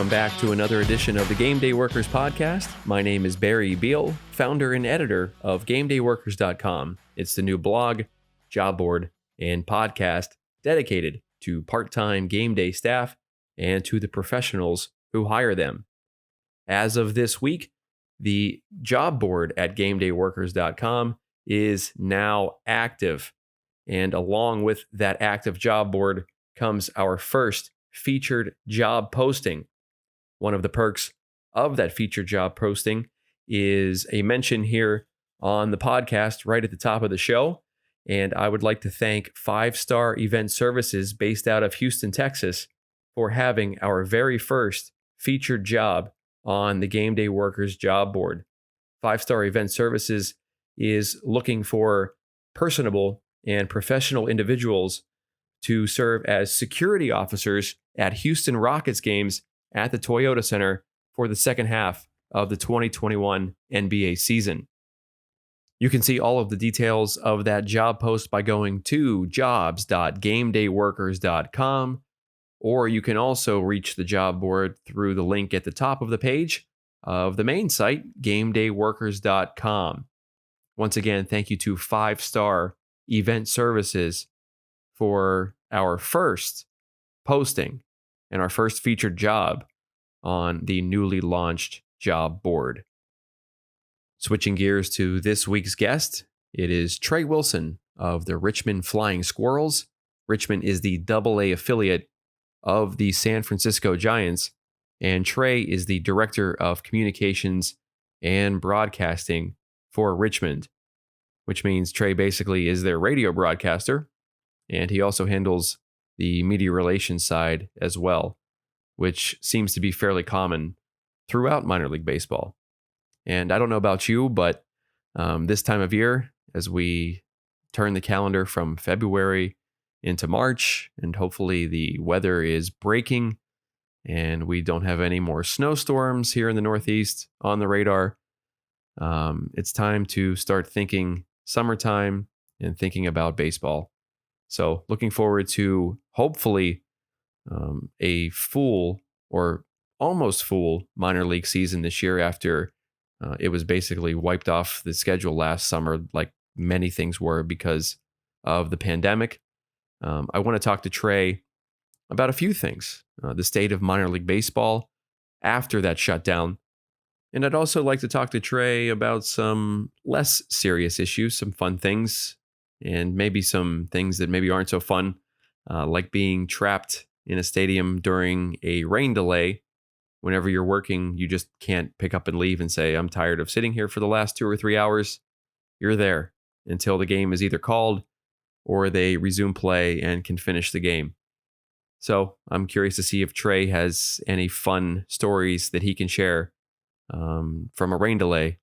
Welcome back to another edition of the Gameday Workers podcast. My name is Barry Beal, founder and editor of GamedayWorkers.com. It's the new blog, job board, and podcast dedicated to part-time game day staff and to the professionals who hire them. As of this week, the job board at GamedayWorkers.com is now active. And along with that active job board comes our first featured job posting. One of the perks of that featured job posting is a mention here on the podcast right at the top of the show. And I would like to thank 5-Star Event Services based out of Houston, Texas, for having our very first featured job on the Gameday Workers job board. 5-Star Event Services is looking for personable and professional individuals to serve as security officers at Houston Rockets games at the Toyota Center for the second half of the 2021 NBA season. You can see all of the details of that job post by going to jobs.gamedayworkers.com, or you can also reach the job board through the link at the top of the page of the main site, gamedayworkers.com. Once again, thank you to 5-Star Event Services for our first posting and our first featured job on the newly launched job board. Switching gears to this week's guest, it is Trey Wilson of the Richmond Flying Squirrels. Richmond is the AA affiliate of the San Francisco Giants, and Trey is the Director of Communications and Broadcasting for Richmond, which means Trey basically is their radio broadcaster, and he also handles the media relations side as well, which seems to be fairly common throughout minor league baseball. And I don't know about you, but this time of year, as we turn the calendar from February into March, and hopefully the weather is breaking and we don't have any more snowstorms here in the Northeast on the radar, it's time to start thinking summertime and thinking about baseball. So looking forward to hopefully a full or almost full minor league season this year after it was basically wiped off the schedule last summer, like many things were because of the pandemic. I want to talk to Trey about a few things, the state of minor league baseball after that shutdown. And I'd also like to talk to Trey about some less serious issues, some fun things, and maybe some things that maybe aren't so fun, like being trapped in a stadium during a rain delay. Whenever you're working, you just can't pick up and leave and say, I'm tired of sitting here for the last 2 or 3 hours. You're there until the game is either called or they resume play and can finish the game. So I'm curious to see if Trey has any fun stories that he can share from a rain delay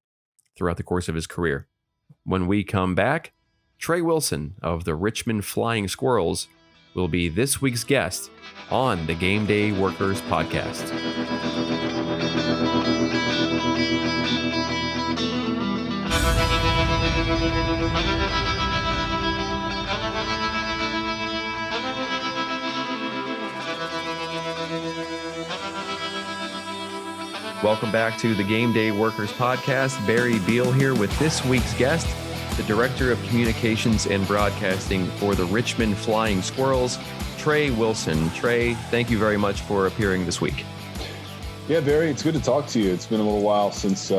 throughout the course of his career. When we come back, Trey Wilson of the Richmond Flying Squirrels will be this week's guest on the Gameday Workers podcast. Welcome back to the Gameday Workers podcast. Barry Beal here with this week's guest, the Director of Communications and Broadcasting for the Richmond Flying Squirrels, Trey Wilson. Trey, thank you very much for appearing this week. Yeah, Barry, it's good to talk to you. It's been a little while since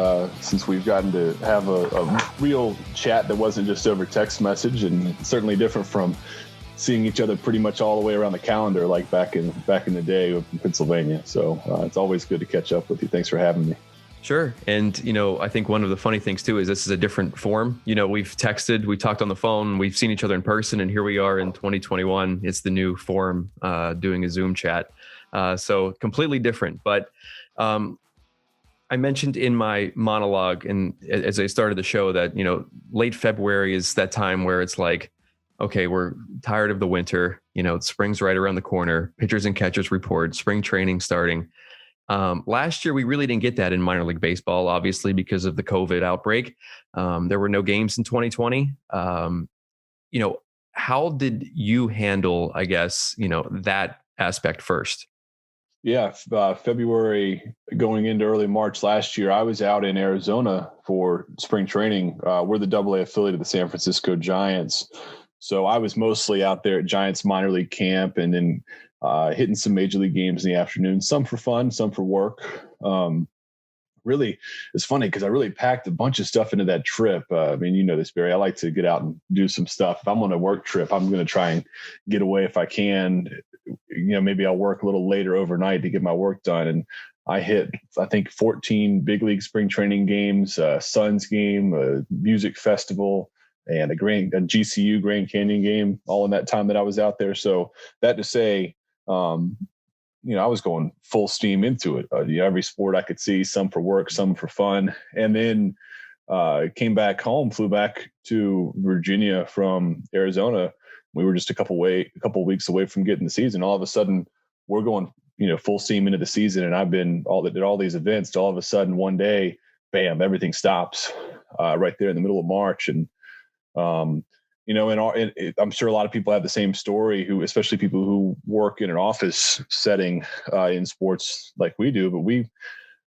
we've gotten to have a real chat that wasn't just over text message, and it's certainly different from seeing each other pretty much all the way around the calendar like back in the day in Pennsylvania. So it's always good to catch up with you. Thanks for having me. Sure. And, I think one of the funny things, too, is this is a different form. We've texted, we talked on the phone, we've seen each other in person, and here we are in 2021. It's the new form, doing a Zoom chat. So completely different. But I mentioned in my monologue and as I started the show that, late February is that time where it's like, okay, we're tired of the winter. Spring's right around the corner. Pitchers and catchers report, spring training starting. Last year, we really didn't get that in minor league baseball, obviously, because of the COVID outbreak. There were no games in 2020. How did you handle, I guess, that aspect first? Yeah, February going into early March last year, I was out in Arizona for spring training. We're the AA affiliate of the San Francisco Giants. So I was mostly out there at Giants minor league camp and then hitting some major league games in the afternoon, some for fun, some for work. Really, it's funny because I really packed a bunch of stuff into that trip. I mean, you know this, Barry. I like to get out and do some stuff. If I'm on a work trip, I'm going to try and get away if I can. Maybe I'll work a little later overnight to get my work done. And I hit, I think, 14 big league spring training games, Suns game, a music festival, and a GCU Grand Canyon game, all in that time that I was out there. So that to say, I was going full steam into it. Every sport I could see, some for work, some for fun. And then came back home, flew back to Virginia from Arizona. We were just a couple weeks away from getting the season. All of a sudden, we're going, full steam into the season. And I've been did all these events. All of a sudden, one day, bam, everything stops right there in the middle of March. And I'm sure a lot of people have the same story, especially people who work in an office setting in sports like we do. But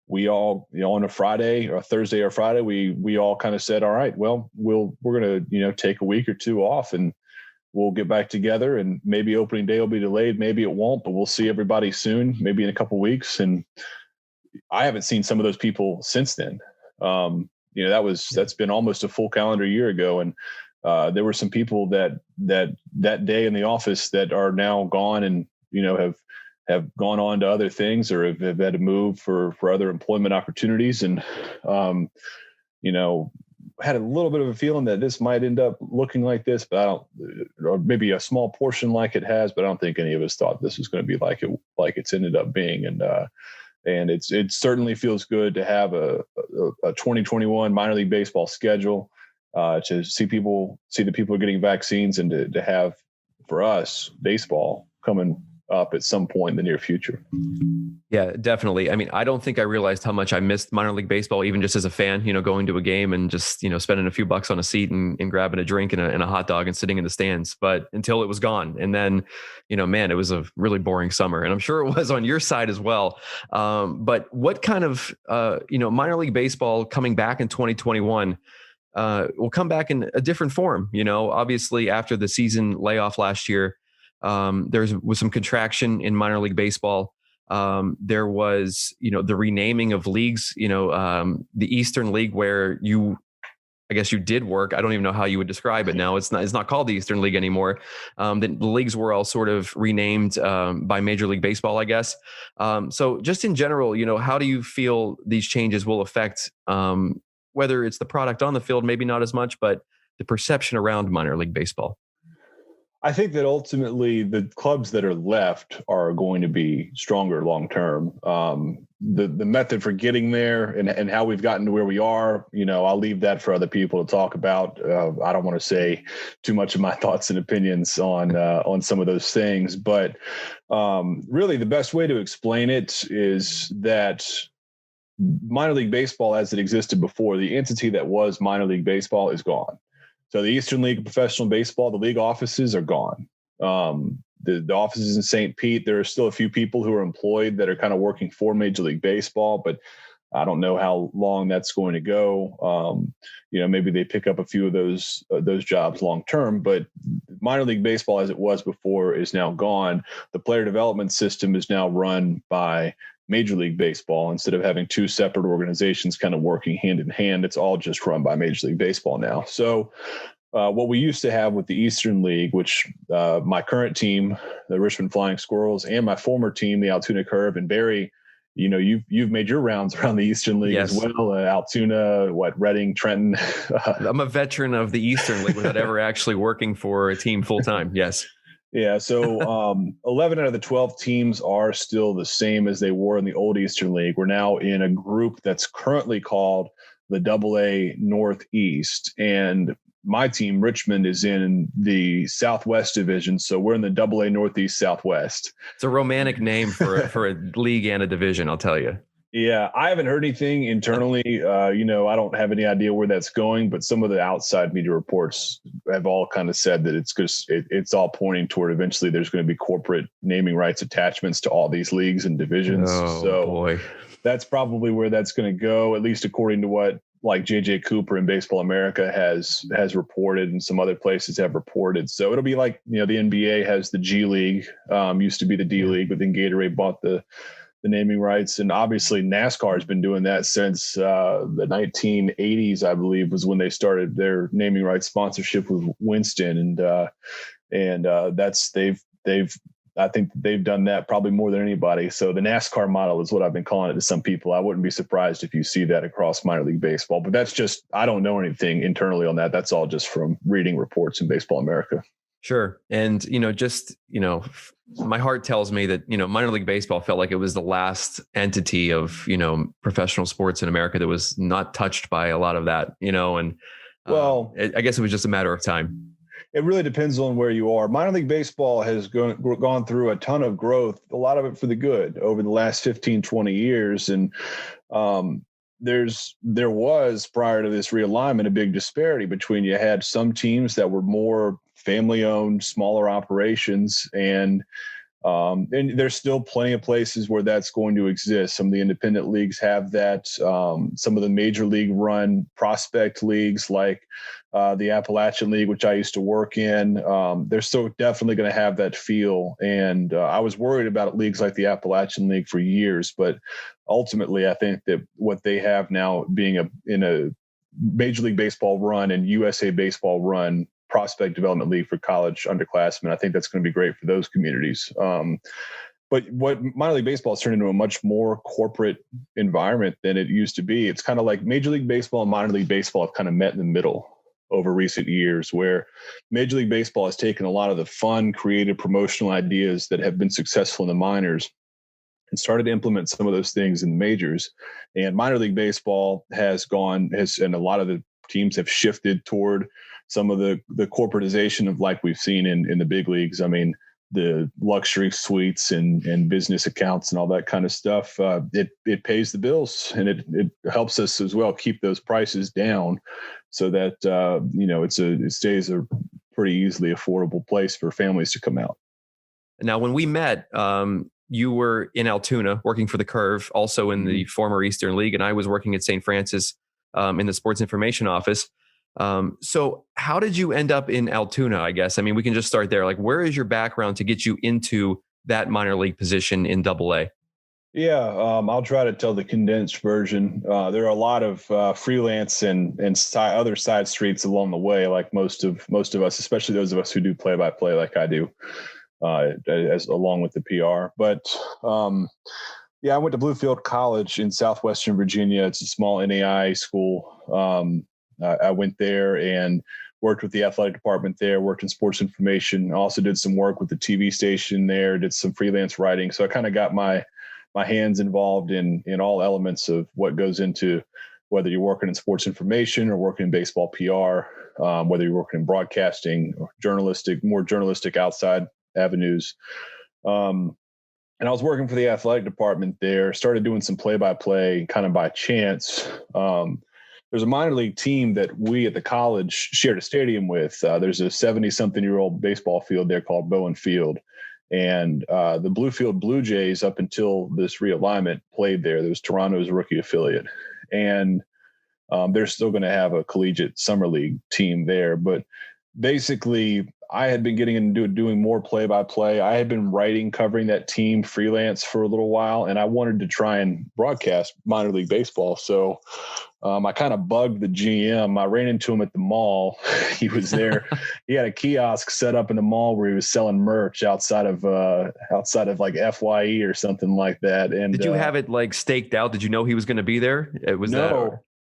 we all, on a Friday or Thursday or Friday, we all kind of said, all right, well, we're going to, take a week or two off and we'll get back together, and maybe opening day will be delayed. Maybe it won't, but we'll see everybody soon, maybe in a couple of weeks. And I haven't seen some of those people since then. That's been almost a full calendar year ago. And there were some people that day in the office that are now gone and, have gone on to other things or have had to move for other employment opportunities. And, had a little bit of a feeling that this might end up looking like this, but or maybe a small portion like it has, but I don't think any of us thought this was going to be like it's ended up being. And it certainly feels good to have a 2021 minor league baseball schedule, to see the people getting vaccines, and to have, for us, baseball coming up at some point in the near future. Yeah, definitely. I mean, I don't think I realized how much I missed minor league baseball, even just as a fan, going to a game and just, spending a few bucks on a seat and grabbing a drink and a hot dog and sitting in the stands. But until it was gone. And then, man, it was a really boring summer. And I'm sure it was on your side as well. But what kind of, minor league baseball coming back in 2021 will come back in a different form? Obviously after the season layoff last year, there was some contraction in minor league baseball. There was, the renaming of leagues, the Eastern League, where I guess you did work. I don't even know how you would describe it now. It's not called the Eastern League anymore. The leagues were all sort of renamed by Major League Baseball, I guess. So just in general, how do you feel these changes will affect, whether it's the product on the field, maybe not as much, but the perception around minor league baseball? I think that ultimately the clubs that are left are going to be stronger long term. The method for getting there and how we've gotten to where we are, I'll leave that for other people to talk about. I don't want to say too much of my thoughts and opinions on some of those things, but really the best way to explain it is that minor league baseball, as it existed before, the entity that was minor league baseball, is gone. So the Eastern League of Professional Baseball, the league offices are gone. The offices in St. Pete, there are still a few people who are employed that are kind of working for Major League Baseball, but I don't know how long that's going to go. Maybe they pick up a few of those jobs long term, but minor league baseball as it was before is now gone. The player development system is now run by Major League Baseball instead of having two separate organizations kind of working hand in hand. It's all just run by Major League Baseball now. So what we used to have with the Eastern League, which my current team, the Richmond Flying Squirrels, and my former team, the Altoona Curve, and Barry, you've made your rounds around the Eastern League as well. Altoona, Reading, Trenton. I'm a veteran of the Eastern League without ever actually working for a team full time. Yes. Yeah, so 11 out of the 12 teams are still the same as they were in the old Eastern League. We're now in a group that's currently called the AA Northeast, and my team, Richmond, is in the Southwest Division, so we're in the AA Northeast Southwest. It's a romantic name for a league and a division, I'll tell you. Yeah, I haven't heard anything internally. I don't have any idea where that's going, but some of the outside media reports have all kind of said that it's all pointing toward eventually there's going to be corporate naming rights attachments to all these leagues and divisions. Oh So boy. that's probably where that's going to go, at least according to what like JJ Cooper and Baseball America has reported, and some other places have reported. So it'll be like, the NBA has the G League, used to be the D League, but then Gatorade bought the naming rights. And obviously NASCAR has been doing that since the 1980s, I believe, was when they started their naming rights sponsorship with Winston. And that's I think they've done that probably more than anybody. So the NASCAR model is what I've been calling it to some people. I wouldn't be surprised if you see that across minor league baseball, but that's just, I don't know anything internally on that. That's all just from reading reports in Baseball America. Sure. And, my heart tells me that, minor league baseball felt like it was the last entity of, professional sports in America that was not touched by a lot of that, and I guess it was just a matter of time. It really depends on where you are. Minor league baseball has gone through a ton of growth, a lot of it for the good over the last 15, 20 years. And there was, prior to this realignment, a big disparity between, you had some teams that were more family owned, smaller operations, and there's still plenty of places where that's going to exist. Some of the independent leagues have that. Some of the major league run prospect leagues, like the Appalachian League, which I used to work in, they're still definitely going to have that feel. And I was worried about leagues like the Appalachian League for years, but ultimately I think that what they have now, being in a Major League Baseball run and USA Baseball run prospect development league for college underclassmen, I think that's going to be great for those communities. But what minor league baseball has turned into a much more corporate environment than it used to be. It's kind of like Major League Baseball and minor league baseball have kind of met in the middle over recent years, where Major League Baseball has taken a lot of the fun, creative, promotional ideas that have been successful in the minors and started to implement some of those things in the majors. And minor league baseball and a lot of the teams have shifted toward some of the corporatization of, like we've seen in the big leagues. I mean, the luxury suites and business accounts and all that kind of stuff. It pays the bills, and it helps us as well keep those prices down, so that it stays a pretty easily affordable place for families to come out. Now, when we met, you were in Altoona working for the Curve, also in the former Eastern League, and I was working at St. Francis in the sports information office. So how did you end up in Altoona, I guess? I mean, we can just start there. Like, where is your background to get you into that minor league position in AA? Yeah, I'll try to tell the condensed version. There are a lot of freelance and other side streets along the way, like most of us, especially those of us who do play-by-play like I do, as along with the PR. But yeah, I went to Bluefield College in Southwestern Virginia. It's a small NAI school. I went there and worked with the athletic department there, worked in sports information, also did some work with the TV station there, did some freelance writing. So I kind of got my hands involved in all elements of what goes into, whether you're working in sports information or working in baseball PR, whether you're working in broadcasting or more journalistic outside avenues. And I was working for the athletic department there, started doing some play-by-play kind of by chance. There's a minor league team that we at the college shared a stadium with. There's a 70-something-year-old baseball field there called Bowen Field. And the Bluefield Blue Jays, up until this realignment, played there. There was Toronto's rookie affiliate. And they're still going to have a collegiate summer league team there. But basically, I had been getting into doing more play-by-play. I had been covering that team freelance for a little while, and I wanted to try and broadcast minor league baseball. So I kind of bugged the GM. I ran into him at the mall. He was there. He had a kiosk set up in the mall where he was selling merch outside of like FYE or something like that. And did you have it like staked out? Did you know he was going to be there?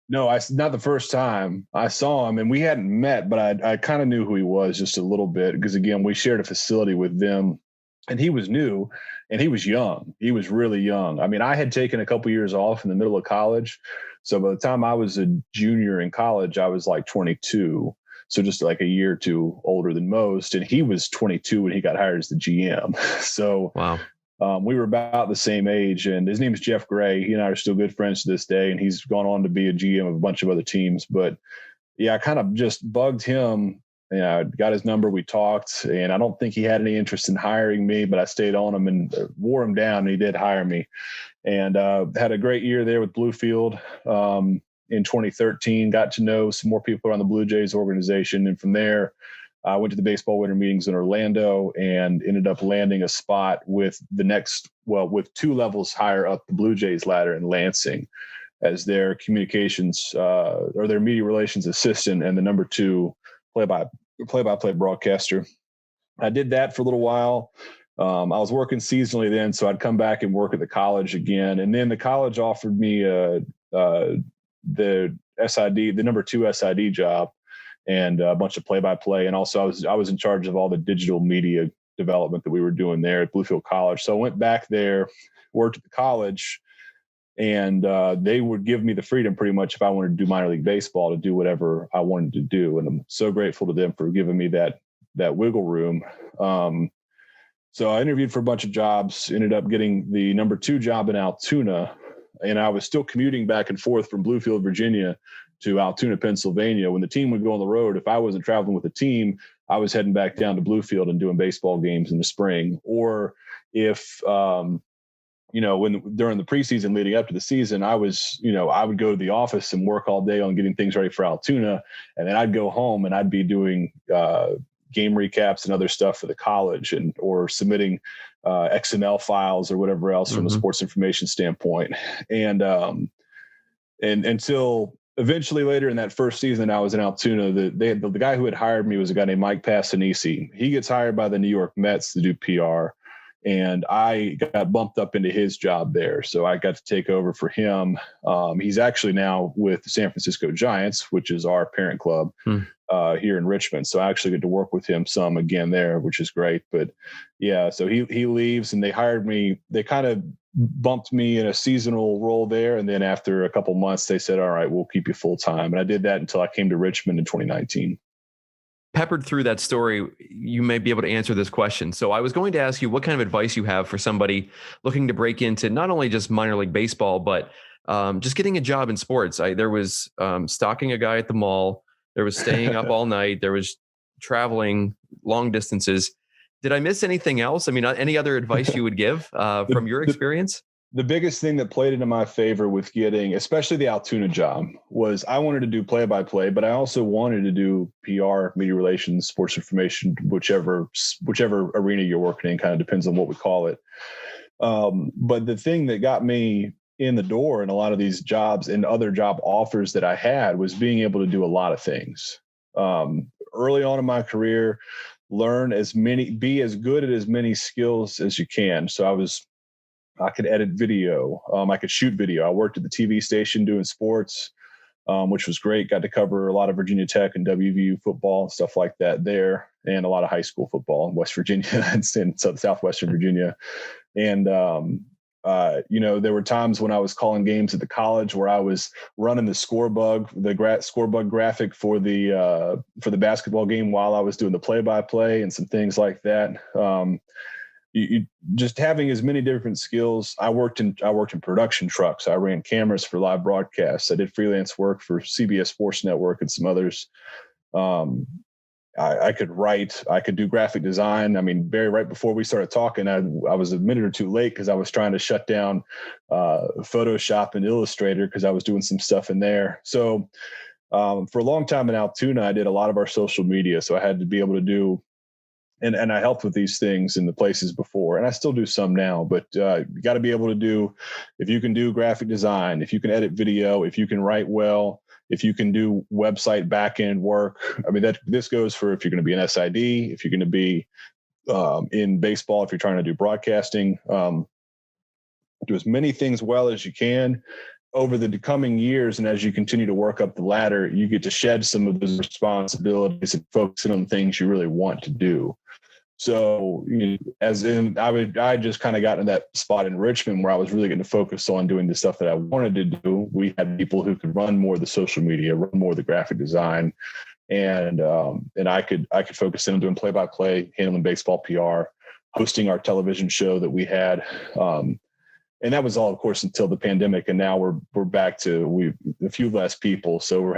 No, not the first time I saw him, and we hadn't met, but I kind of knew who he was just a little bit, because again, we shared a facility with them, and he was new and he was young. He was really young. I mean, I had taken a couple years off in the middle of college. So by the time I was a junior in college, I was like 22. So just like a year or two older than most. And he was 22 when he got hired as the GM. So wow. We were about the same age, and his name is Jeff Gray. He and I are still good friends to this day, and he's gone on to be a GM of a bunch of other teams. But yeah, I kind of just bugged him. Got his number. We talked, and I don't think he had any interest in hiring me, but I stayed on him and wore him down, and he did hire me. And had a great year there with Bluefield. In 2013, got to know some more people around the Blue Jays organization. And from there, I went to the baseball winter meetings in Orlando and ended up landing a spot with with 2 levels higher up the Blue Jays ladder in Lansing as their communications or their media relations assistant and the number 2 play-by-play broadcaster. I did that for a little while. I was working seasonally then, so I'd come back and work at the college again. And then the college offered me the SID, the number 2 SID job, and a bunch of play-by-play. And also I was in charge of all the digital media development that we were doing there at Bluefield College. So I went back there, worked at the college, and they would give me the freedom pretty much if I wanted to do minor league baseball to do whatever I wanted to do. And I'm so grateful to them for giving me that wiggle room. So I interviewed for a bunch of jobs, ended up getting the number 2 job in Altoona, and I was still commuting back and forth from Bluefield, Virginia to Altoona, Pennsylvania. When the team would go on the road, if I wasn't traveling with the team, I was heading back down to Bluefield and doing baseball games in the spring. Or if, when during the preseason leading up to the season, I would go to the office and work all day on getting things ready for Altoona. And then I'd go home and I'd be doing game recaps and other stuff for the college or submitting XML files or whatever else from a sports information standpoint. And until eventually later in that first season I was in Altoona, the guy who had hired me was a guy named Mike Passanisi. He gets hired by the New York Mets to do PR, and I got bumped up into his job there. So I got to take over for him. He's actually now with the San Francisco Giants, which is our parent club here in Richmond. So I actually get to work with him some again there, which is great. But yeah, so he leaves and they hired me. They kind of bumped me in a seasonal role there. And then after a couple months, they said, all right, we'll keep you full time. And I did that until I came to Richmond in 2019. Peppered through that story, you may be able to answer this question. So I was going to ask you what kind of advice you have for somebody looking to break into not only just minor league baseball, but just getting a job in sports. There was stalking a guy at the mall. There was staying up all night. There was traveling long distances. Did I miss anything else? I mean, any other advice you would give from your experience? The biggest thing that played into my favor with getting, especially the Altoona job, was I wanted to do play-by-play, but I also wanted to do PR, media relations, sports information, whichever arena you're working in, kind of depends on what we call it. But the thing that got me in the door in a lot of these jobs and other job offers that I had was being able to do a lot of things. Early on in my career, be as good at as many skills as you can. So I could edit video. I could shoot video. I worked at the TV station doing sports, which was great. Got to cover a lot of Virginia Tech and WVU football and stuff like that there, and a lot of high school football in West Virginia and southwestern Virginia. And, there were times when I was calling games at the college where I was running the scorebug graphic for the basketball game while I was doing the play-by-play and some things like that. You just having as many different skills. I worked in production trucks. I ran cameras for live broadcasts. I did freelance work for CBS Sports Network and some others. I could write. I could do graphic design. I mean, Barry, right before we started talking, I was a minute or two late because I was trying to shut down Photoshop and Illustrator because I was doing some stuff in there. So for a long time in Altoona, I did a lot of our social media. So I had to be able to do. And I helped with these things in the places before, and I still do some now, but you got to be able to do, if you can do graphic design, if you can edit video, if you can write well, if you can do website backend work. I mean, this goes for if you're going to be an SID, if you're going to be in baseball, if you're trying to do broadcasting, do as many things well as you can. Over the coming years, and as you continue to work up the ladder, you get to shed some of those responsibilities and focus on things you really want to do. So, I just kind of got in that spot in Richmond where I was really getting to focus on doing the stuff that I wanted to do. We had people who could run more of the social media, run more of the graphic design, and I could focus in on doing play-by-play, handling baseball PR, hosting our television show that we had. And that was all, of course, until the pandemic. And now we're back to a few less people. So we're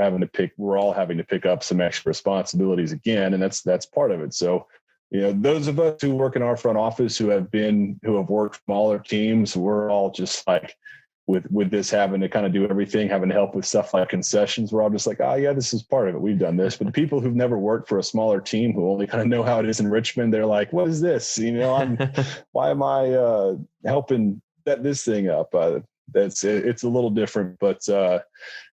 all having to pick up some extra responsibilities again. And that's part of it. So, those of us who work in our front office who have worked smaller teams, we're all just like, with this having to kind of do everything, having to help with stuff like concessions, we're all just like, oh yeah, this is part of it. We've done this. But the people who've never worked for a smaller team, who only kind of know how it is in Richmond, they're like, what is this? Why am I helping set this thing up? It's a little different, but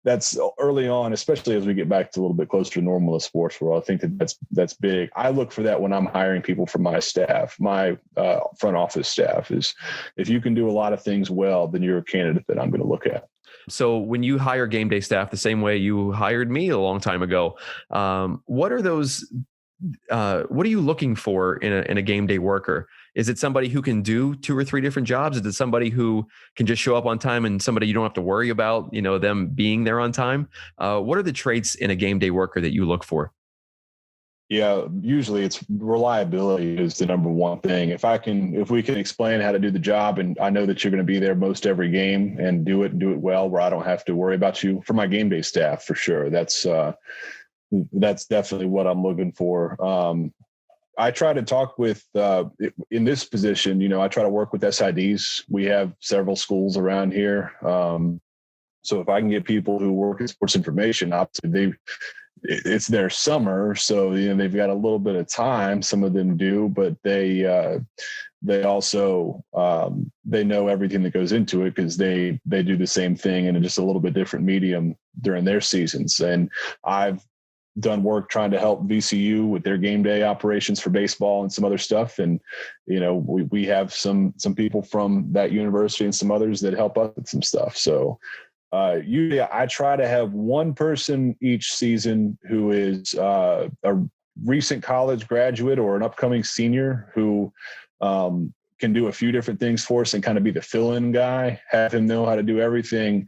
that's early on, especially as we get back to a little bit closer to normal in sports world. I think that's big. I look for that when I'm hiring people for my staff, my front office staff, is if you can do a lot of things well, then you're a candidate that I'm going to look at. So when you hire game day staff the same way you hired me a long time ago, what are those? What are you looking for in a game day worker? Is it somebody who can do 2 or 3 different jobs? Is it somebody who can just show up on time and somebody you don't have to worry about, them being there on time? What are the traits in a game day worker that you look for? Yeah, usually it's reliability is the number one thing. If we can explain how to do the job, and I know that you're going to be there most every game and do it well, where I don't have to worry about you. For my game day staff, for sure, that's definitely what I'm looking for. I try to talk with, in this position, I try to work with SIDs. We have several schools around here. So if I can get people who work in sports information, obviously it's their summer. So, they've got a little bit of time. Some of them do, but they also, they know everything that goes into it because they do the same thing in just a little bit different medium during their seasons. And I've done work trying to help VCU with their game day operations for baseball and some other stuff. And, we have some people from that university and some others that help us with some stuff. So usually I try to have one person each season who is a recent college graduate or an upcoming senior who can do a few different things for us and kind of be the fill-in guy, have him know how to do everything,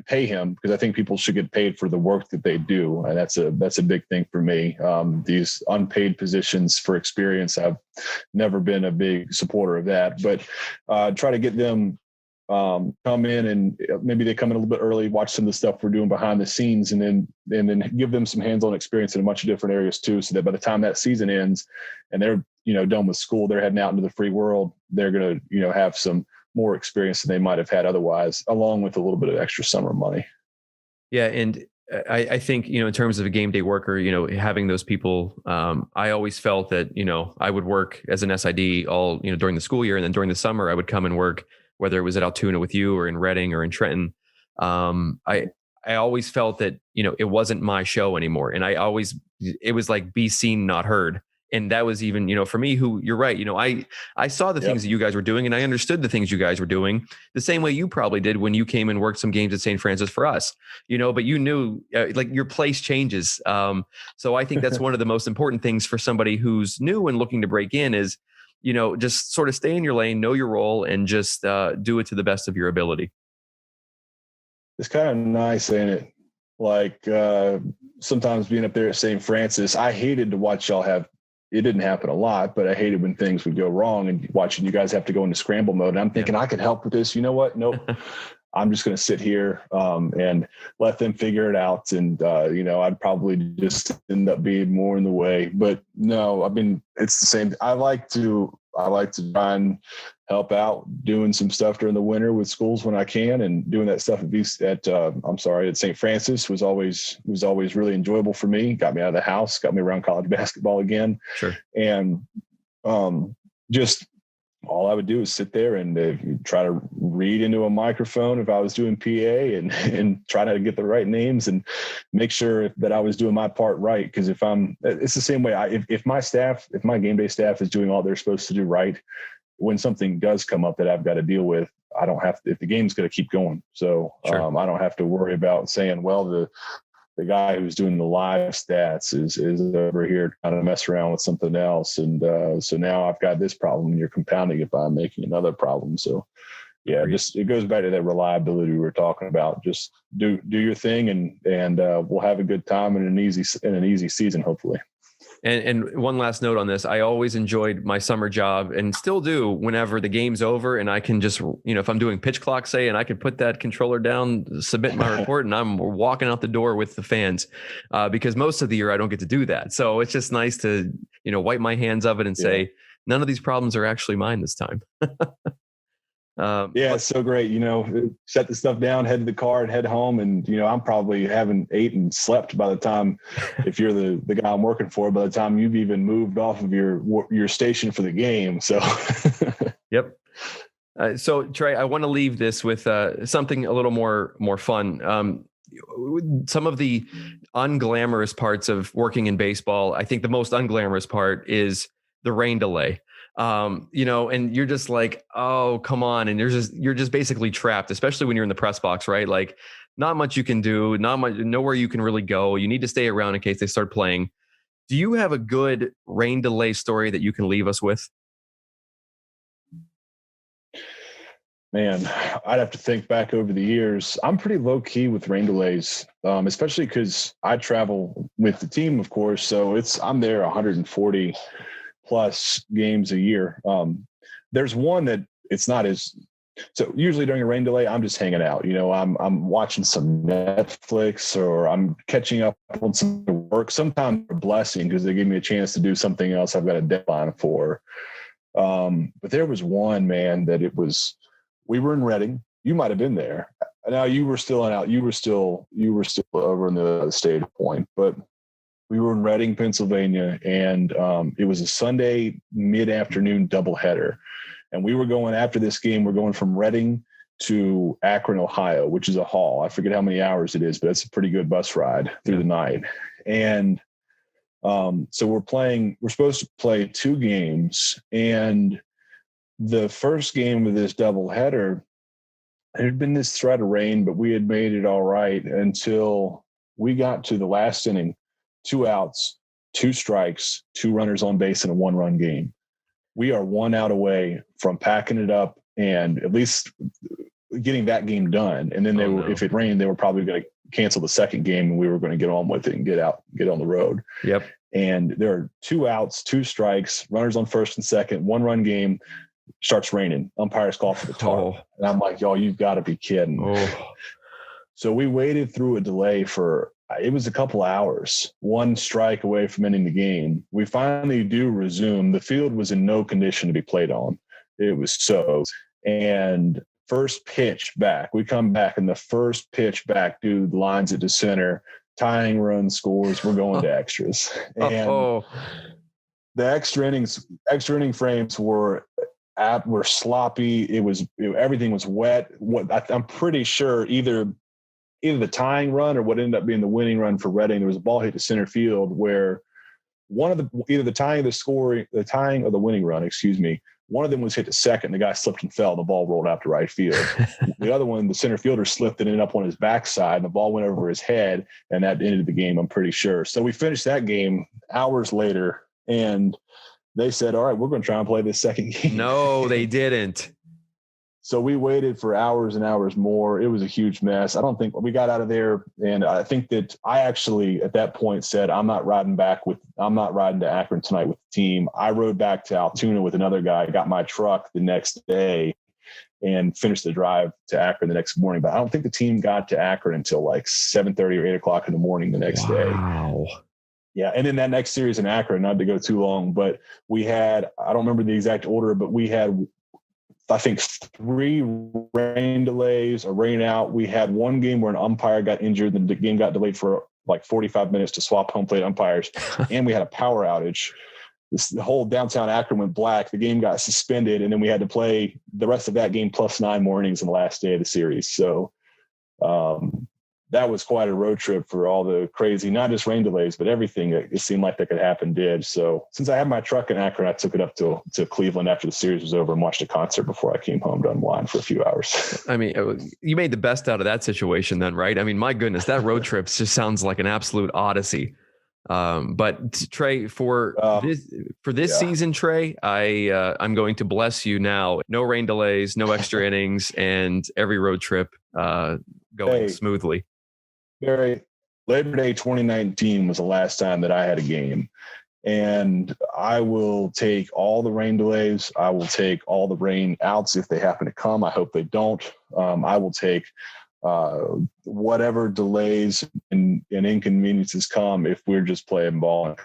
pay him, because I think people should get paid for the work that they do. And that's a big thing for me. These unpaid positions for experience, I've never been a big supporter of that, but try to get them come in, and maybe they come in a little bit early, watch some of the stuff we're doing behind the scenes, and then give them some hands-on experience in a bunch of different areas too, so that by the time that season ends and they're done with school, they're heading out into the free world, they're going to have some more experience than they might have had otherwise, along with a little bit of extra summer money. Yeah. And I think, in terms of a game day worker, having those people, I always felt that, I would work as an SID all, during the school year. And then during the summer, I would come and work, whether it was at Altoona with you or in Reading or in Trenton. I always felt that, it wasn't my show anymore. And it was like be seen, not heard. And that was even, for me, who you're right. I saw the things that you guys were doing, and I understood the things you guys were doing the same way you probably did when you came and worked some games at St. Francis for us, but you knew like your place changes. So I think that's one of the most important things for somebody who's new and looking to break in is, just sort of stay in your lane, know your role, and just do it to the best of your ability. It's kind of nice, ain't it? Like sometimes being up there at St. Francis, I hated to watch y'all have. It didn't happen a lot, but I hated when things would go wrong and watching you guys have to go into scramble mode. And I'm thinking I could help with this. You know what? Nope. I'm just going to sit here and let them figure it out. And, I'd probably just end up being more in the way. But no, I mean, it's the same. I like to try and help out doing some stuff during the winter with schools when I can, and doing that stuff at St. Francis was always really enjoyable for me. Got me out of the house, got me around college basketball again. Sure. And just all I would do is sit there and try to read into a microphone if I was doing PA and try to get the right names and make sure that I was doing my part right. Because it's the same way. If my game day staff is doing all they're supposed to do right, when something does come up that I've got to deal with, I don't have to, if the game's going to keep going. So sure. I don't have to worry about saying, well, the guy who's doing the live stats is over here trying to mess around with something else. And so now I've got this problem and you're compounding it by making another problem. So yeah, it goes back to that reliability we were talking about. Just do your thing and we'll have a good time and an easy season, hopefully. And one last note on this, I always enjoyed my summer job and still do whenever the game's over and I can just, if I'm doing pitch clock, say, and I can put that controller down, submit my report, and I'm walking out the door with the fans because most of the year I don't get to do that. So it's just nice to, wipe my hands of it and say, none of these problems are actually mine this time. It's so great. Set the stuff down, head to the car and head home. And, I'm probably haven't ate and slept by the time, if you're the guy I'm working for, by the time you've even moved off of your station for the game. So, yep. So Trey, I want to leave this with something a little more fun. Some of the unglamorous parts of working in baseball, I think the most unglamorous part is the rain delay. And you're just like, oh, come on. And you're just basically trapped, especially when you're in the press box, right? Like not much you can do, not much, nowhere you can really go. You need to stay around in case they start playing. Do you have a good rain delay story that you can leave us with? Man, I'd have to think back over the years. I'm pretty low key with rain delays, especially because I travel with the team, of course. So I'm there 140 plus games a year. There's one that it's not as so usually during a rain delay, I'm just hanging out. I'm watching some Netflix or I'm catching up on some work. Sometimes a blessing because they give me a chance to do something else I've got a deadline for. But there was one, man, that we were in Reading. You might have been there. Now you were still over in the state point, but we were in Reading, Pennsylvania, and it was a Sunday mid-afternoon doubleheader. And we were going after this game. We're going from Reading to Akron, Ohio, which is a haul. I forget how many hours it is, but it's a pretty good bus ride through the night. And so we're supposed to play 2 games. And the first game of this doubleheader, there had been this threat of rain, but we had made it all right until we got to the last inning. 2 outs, 2 strikes, 2 runners on base in a 1-run game. We are 1 out away from packing it up and at least getting that game done. And then if it rained, they were probably going to cancel the second game and we were going to get on with it and get on the road. Yep. And there are 2 outs, 2 strikes, runners on first and second, 1-run game, starts raining. Umpires call for the tarp. And I'm like, y'all, you've got to be kidding. So we waited through a delay it was a couple hours, 1 strike away from ending the game. We finally do resume. The field was in no condition to be played on. It was so. And first pitch back, we come back and the first pitch back, dude, lines it to center, tying run scores. We're going to extras. And the extra inning frames were sloppy. Everything was wet. I'm pretty sure either the tying run or what ended up being the winning run for Reading, there was a ball hit to center field where either the tying or the winning run, one of them was hit to second. The guy slipped and fell. The ball rolled out to right field. The other one, the center fielder slipped and ended up on his backside, and the ball went over his head, and that ended the game, I'm pretty sure. So we finished that game hours later, and they said, all right, we're going to try and play this second game. No, they didn't. So we waited for hours and hours more. It was a huge mess. I don't think we got out of there. And I think that I actually at that point said, I'm not riding to Akron tonight with the team. I rode back to Altoona with another guy, got my truck the next day and finished the drive to Akron the next morning. But I don't think the team got to Akron until like 7:30 or 8 o'clock in the morning the next day. Wow. Yeah. And then that next series in Akron, not to go too long, but I don't remember the exact order, but we had, I think 3 rain delays, a rain out. We had one game where an umpire got injured and the game got delayed for like 45 minutes to swap home plate umpires. And we had a power outage. The whole downtown Akron went black. The game got suspended. And then we had to play the rest of that game plus 9 more innings in the last day of the series. So that was quite a road trip for all the crazy, not just rain delays, but everything that it seemed like that could happen did. So since I had my truck in Akron, I took it up to Cleveland after the series was over and watched a concert before I came home to unwind for a few hours. I mean, you made the best out of that situation then, right? I mean, my goodness, that road trip just sounds like an absolute odyssey. But Trey, for this season, Trey, I'm going to bless you now. No rain delays, no extra innings, and every road trip going smoothly. Barry, Labor Day 2019 was the last time that I had a game. And I will take all the rain delays. I will take all the rain outs if they happen to come. I hope they don't. I will take whatever delays and inconveniences come if we're just playing ball.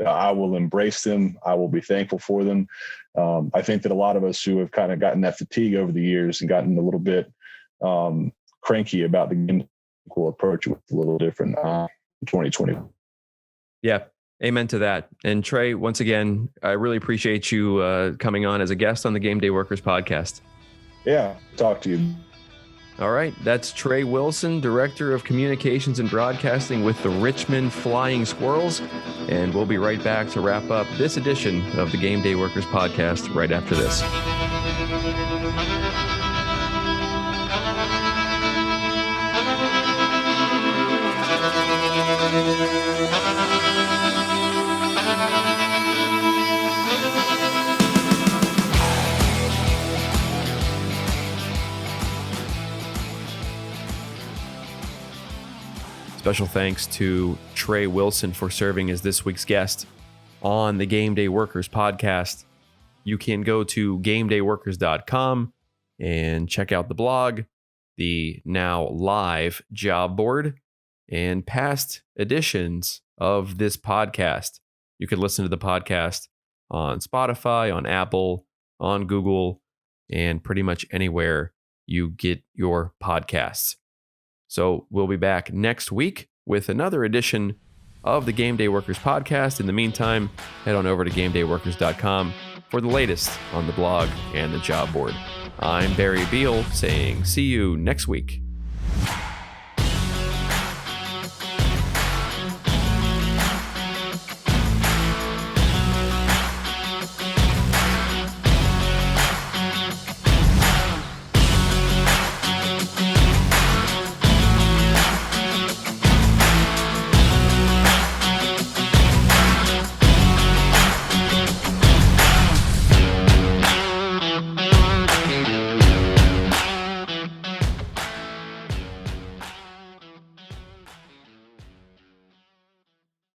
I will embrace them. I will be thankful for them. I think that a lot of us who have kind of gotten that fatigue over the years and gotten a little bit cranky about the game will approach it with a little different in 2020. Yeah. Amen to that. And Trey, once again, I really appreciate you coming on as a guest on the Gameday Workers podcast. Yeah. Talk to you. All right. That's Trey Wilson, Director of Communications and Broadcasting with the Richmond Flying Squirrels. And we'll be right back to wrap up this edition of the Gameday Workers podcast right after this. Special thanks to Trey Wilson for serving as this week's guest on the Gameday Workers podcast. You can go to gamedayworkers.com and check out the blog, the now live job board, and past editions of this podcast. You can listen to the podcast on Spotify, on Apple, on Google, and pretty much anywhere you get your podcasts. So we'll be back next week with another edition of the Gameday Workers podcast. In the meantime, head on over to gamedayworkers.com for the latest on the blog and the job board. I'm Barry Beal saying see you next week.